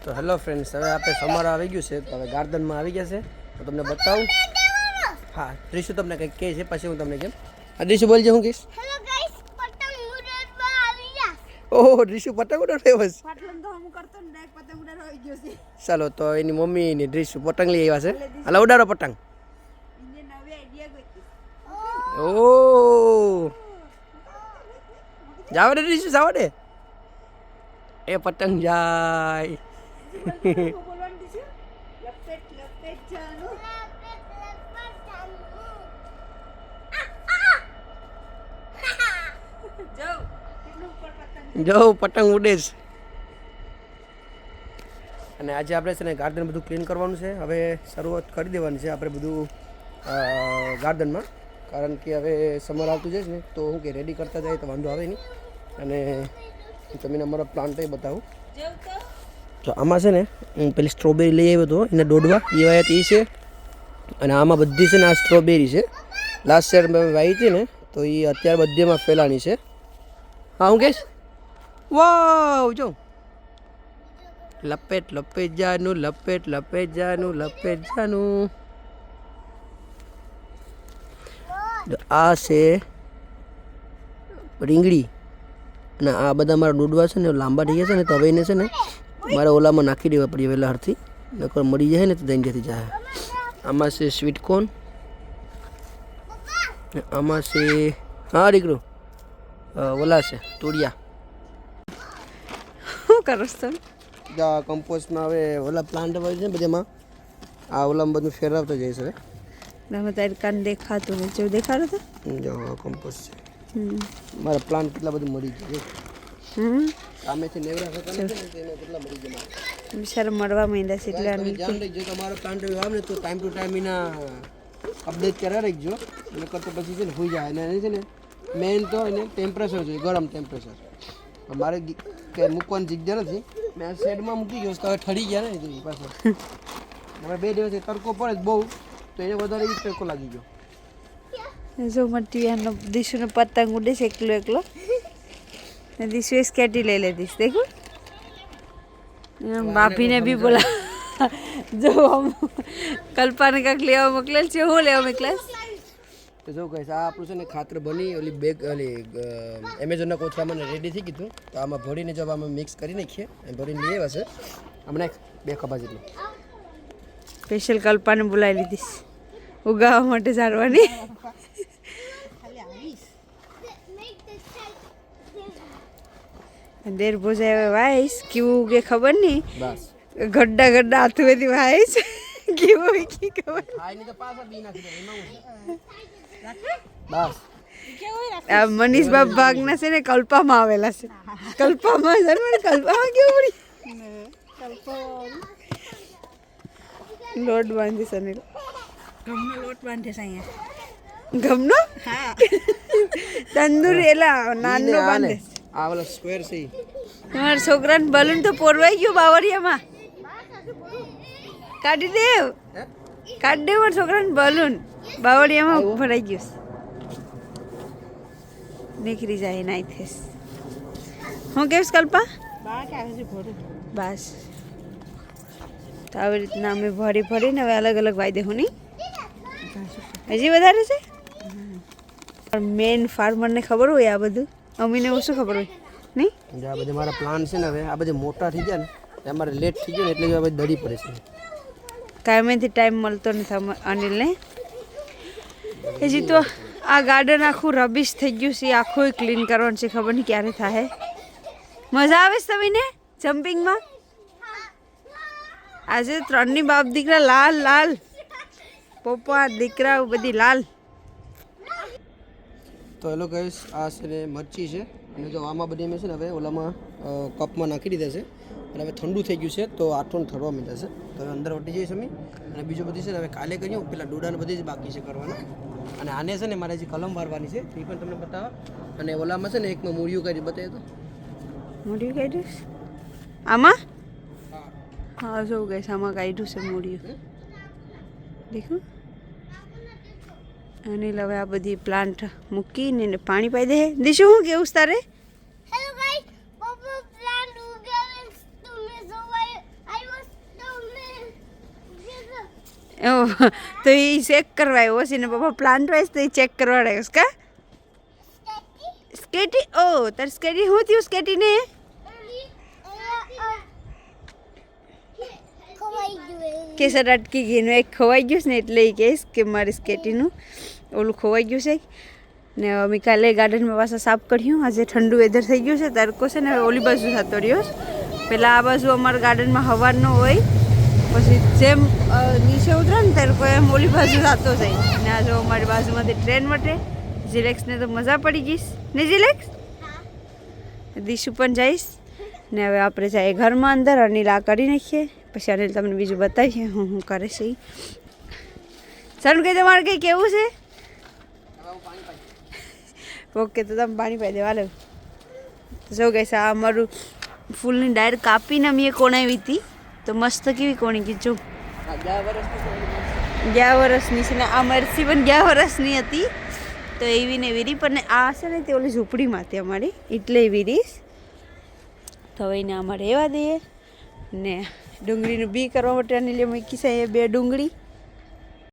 તો hello friends, હવે આપણે સમર આવી ગયું છે તો હવે ગાર્ડનમાં આવી ગયા છે તો તમને બતાવું. હા, ત્રીસુ તમને કંઈક કહે છે પછી હું તમને કેમ. હા ત્રીસુ બોલજે, હું કહીશ. હેલો ગાઈસ, પતંગ ઉડાડવા આવી ગયા. ઓહો, ત્રીસુ પતંગ ઉડાડ્યો બસ. પાટલું તો હું કરતો ને ડાયરેક્ટ પતંગ ઉડાડવા આવી ગયો છે. ચાલો તો એની મમ્મી ની ત્રીસુ પતંગ લઈ આવ્યા છે. હાલો ઉડાડો પતંગ. ઇન્ડિયન નવી આઈડિયા ગોતી. ઓહ, જાવ દે ત્રીસુ, જાવ દે. એ પતંગ જાય. બોલવાનું છે લપેટ લપેટ જાનું. જાવ કેટલું ઉપર પતંગ. જો પતંગ ઉડે છે. અને આજે આપણે છે ને ગાર્ડન બધું ક્લીન કરવાનું છે. હવે શરૂઆત કરી દેવાની છે આપણે બધું ગાર્ડનમાં, કારણ કે હવે સમર આવતું જાય છે ને તો હું કે રેડી કરતા જાય તો વાંધો આવે નહીં. અને તમને અમારો પ્લાન્ટ એ બતાવું. તો આમાં છે ને હું પેલી સ્ટ્રોબેરી લઈ આવ્યો હતો, એને દોડવા એ વાયત એ છે. અને આમાં બધી છે ને આ સ્ટ્રોબેરી છે. લાસ્ટ યર મેં વાવી હતી ને તો એ અત્યારે બધીમાં ફેલાની છે. હા હું કહીશ. વાવ, જો લપેટ લપેટ જાનું, લપેટ લપેટ જાનું, લપેટ જાનું. આ છે રીંગણી અને આ બધા મારા ડૂડવા છે ને લાંબા થઈ ગયા છે ને તો હવે એને છે ને મારે ઓલામાં નાખી દેવા પડીએ વહેલા હરથી, નકર મળી જાય ને તો દઈને જતી જાય. આમાં છે સ્વીટ કોર્ન, આમાં છે હા દીકરો ઓલા છે તુરિયા. શું કરો છો? કમ્પોસ્ટમાં હવે ઓલા પ્લાન્ટ હોય છે ને બધામાં આ ઓલામાં બધું ફેરવતો જઈશ હવે. તમે તારી કાન દેખાતું ને જેવું દેખાડો તો જો કમ્પોસ્ટ છે. મારા પ્લાન્ટ કેટલા બધું મળી ગયા સામેથી નેવરા થતા નથી ને તેમાં કેટલા મળી ગયા. બિચારા મળવા માંડ્યા છે એટલે તમે ધ્યાન રાખજો, તમારો પ્લાન્ટ આવે ને તો ટાઈમ ટુ ટાઈમ એના અપડેટ કર્યા રાખજો. એને કરતો પછી છે ને હોઈ જાય. અને એને છે ને મેઇન તો એને ટેમ્પરેચર જોઈએ, ગરમ ટેમ્પરેચર. મારે કે મૂકવાની જગ્યા નથી, મેં શેડમાં મૂકી ગયો તો હવે ઠરી ગયા ને એની પાછળ. હવે 2 દિવસથી તડકો પડે બહુ તો એને વધારે એ તડકો લાગી ગયો. જો મટીયાનો દીશુનો પતંગ ઉડે છે એકલો એકલો ને દીશુએ સ્કેટી લઈ લીધી છે. દેખો ભાભીને બી બોલા જો કલ્પાને કાંક લેવા મોકલેલ છે. હું લેવા મોકલેશ તો જો કહીશ આ આપણું છે ને ખાતર બની ઓલી બેગ ઓલી એમેઝોનના કોથળામાં રેડી થઈ ગયું. તો આમાં ભરીને જો આમાં મિક્સ કરી નાખીએ અને ભરીને લઈ આવ્યા છે હમણાં 2 ખભા જેટલું. સ્પેશિયલ કલ્પાને બોલાવી લીધી ઉગાવવા માટે ઝાડવાની. દેર બોજાય વાઈસ કેવું કે ખબર નહીં, બસ ગड्ढा गड्ढा હાથવેથી વાઈસ કેવું કી ખબર. ખાઈને તો પાછા બી નાખી દે એમાં બસ. આ મનીષ બાપ ભાગના છે ને કલ્પામાં આવેલા છે. કલ્પામાં છે ને કલ્પામાં કેવું લોટ બાંધે છે ને ગમનો લોટ બાંધે છે અહીંયા. ગમનો હા તંદુરી એલા નાનો બાંધે. આ ઓલો સ્ક્વેર છે તમારા છોકરાને બલૂન તો પોરવાઈ ગયું બાવરિયામાં. કાઢી દેવ, કાઢી દેવ મારા છોકરાને બલૂન બાવરિયામાં ભરાઈ ગયું. નીકળી જાય નાઈ થેસ. હું કેવીશ કલ્પા બસ. તો આવી રીતના અમે ભરી ભરીને હવે અલગ અલગ વાઈ દેવું નહીં. હજી વધારે છે મેન ફાર્મરને ખબર હોય આ બધું, અમીને ઓછું ખબર હોય નહીં. આ બધા મારા પ્લાન છે ને હવે આ બધા મોટા થઈ ગયા ને અમારે લેટ થઈ ગયો ને એટલે હવે દડી પડે છે. કાયમેથી ટાઈમ મળતો નથી અનિલને. હજી તો આ ગાર્ડન આખું રબીશ થઈ ગયું છે, આખું ક્લીન કરવાનું છે. ખબર નહીં ક્યારે થાય. મજા આવે છે તમને જમ્પિંગમાં? આજે 3ની બાપ દીકરા લાલ લાલ, પપ્પા દીકરા બધી લાલ. તો હેલો ગાઈસ, આ છે ને મરચી છે અને જો આમાં બધી મેં છે ને હવે ઓલામાં કપમાં નાખી દીધા છે અને હવે ઠંડુ થઈ ગયું છે તો આટલું થરવા માંડ્યા છે. તો હવે અંદર વટી જઈશ અમે. અને બીજું બધી છે ને હવે કાલે કરીએ. પેલા ડોડાને બધી જ બાકી છે કરવાના. અને આને છે ને મારે હજી કલમ વારવાની છે એ પણ તમને બતાવો. અને ઓલામાં છે ને એકમાં મૂળિયું કરી બતાવ્યું તો મૂળિયું કાઢ્યું આમાં. હા જો ગઈશ આમાં કાઢ્યું છે મૂળિયું. દેખો અનિલ હવે આ બધી પ્લાન્ટ મૂકીને પાણી પાઈ દે. દીશું શું કેવું તારે? હેલો ગાઈસ, પપ્પા પ્લાન્ટ ઉગાવે તમે જોવા તો એ ચેક કરવા આવ્યો છે ને પપ્પા પ્લાન્ટ વાઇઝ તો એ ચેક કરવા આવ્યો કા સ્કેટી ઓ તાર સ્કેટી હું થયું સ્કેટીને કેસર અટકી ગયું એક ખોવાઈ ગયું છે ને એટલે એ કહીશ કે મારી સ્કેટીનું ઓલું ખોવાઈ ગયું છે ને અમે કાલે ગાર્ડનમાં પાછા સાફ કર્યું આજે ઠંડુ વેધર થઈ ગયું છે તડકો છે ને ઓલી બાજુ થતો રહ્યો પહેલાં આ બાજુ અમારા ગાર્ડનમાં હવાનો હોય પછી જેમ નીચે ઉતરે ને તડકો એમ ઓલી બાજુ થતો જાય ને આ જો અમારી બાજુમાંથી ટ્રેન વટે ઝિલેક્સને તો મજા પડી ગઈશ ને ઝિલેક્સ દીશુ પણ જઈશ ને હવે આપણે જાય ઘરમાં અંદર અનિલ આ કરી નાખીએ પછી અનિલ તમને બીજું બતાવીએ હું કરે છે સર કે તમારે કંઈ કેવું છે ઓકે તો તમે પાણી પાઈ દેવા લો તો જો ગઈ આ અમારું ફૂલની ડાયર કાપીને અમે કોણાવી હતી તો મસ્ત કેવી કોણી કીધું ગયા વર્ષની છે ને આ મરસી પણ ગયા વર્ષની હતી તો એવી ને વીરી પણ આ છે ને તે ઓલી ઝૂંપડીમાં હતી અમારી એટલે વીરીશ તો હવે એને અમારે રહેવા દઈએ ને ડુંગળીનું બી કરવા માટે અનિલે મૂકી છે એ 2 ડુંગળી